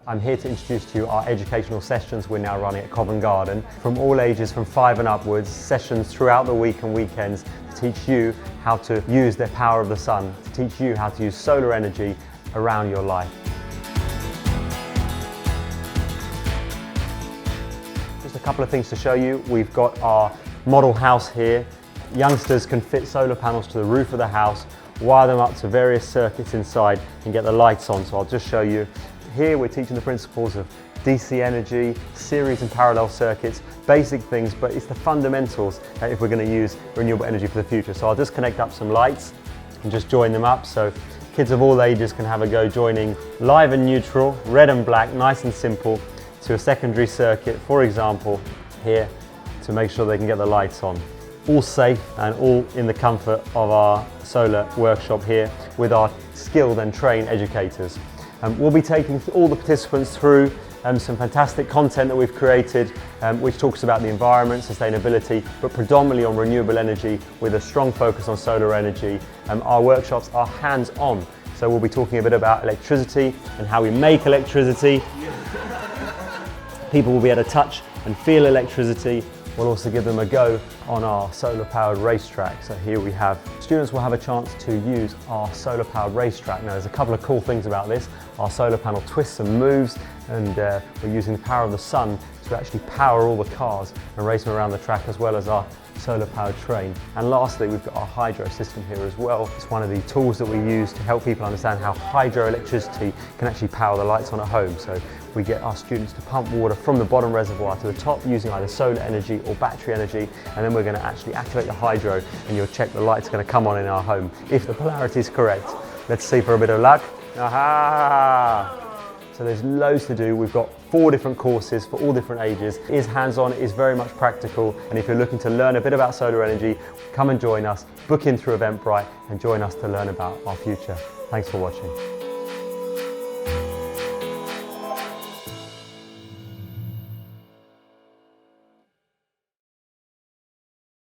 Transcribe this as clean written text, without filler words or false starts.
I'm here to introduce to you our educational sessions we're now running at Covent Garden. From all ages, from 5 and upwards, sessions throughout the week and weekends to teach you how to use the power of the sun, to teach you how to use solar energy around your life. Just a couple of things to show you. We've got our model house here. Youngsters can fit solar panels to the roof of the house, wire them up to various circuits inside and get the lights on. So I'll just show you. Here we're teaching the principles of DC energy, series and parallel circuits, basic things, but it's the fundamentals if we're going to use renewable energy for the future. So I'll just connect up some lights and just join them up so kids of all ages can have a go joining live and neutral, red and black, nice and simple, to a secondary circuit, for example, here, to make sure they can get the lights on. All safe and all in the comfort of our solar workshop here with our skilled and trained educators. We'll be taking all the participants through some fantastic content that we've created which talks about the environment, sustainability, but predominantly on renewable energy with a strong focus on solar energy. Our workshops are hands-on, so we'll be talking a bit about electricity and how we make electricity. People will be able to touch and feel electricity. We'll also give them a go on our solar-powered racetrack. So here we have, students will have a chance to use our solar-powered racetrack. Now there's a couple of cool things about this. Our solar panel twists and moves, and we're using the power of the sun to actually power all the cars and race them around the track, as well as our solar-powered train. And lastly, we've got our hydro system here as well. It's one of the tools that we use to help people understand how hydroelectricity can actually power the lights on at home. So we get our students to pump water from the bottom reservoir to the top using either solar energy or battery energy, and then we're going to actually activate the hydro, and you'll check the lights are going to come on in our home if the polarity is correct. Let's see for a bit of luck. Aha! So there's loads to do. We've got 4 different courses for all different ages. It is hands-on, it is very much practical, and if you're looking to learn a bit about solar energy, come and join us, book in through Eventbrite and join us to learn about our future. Thanks for watching.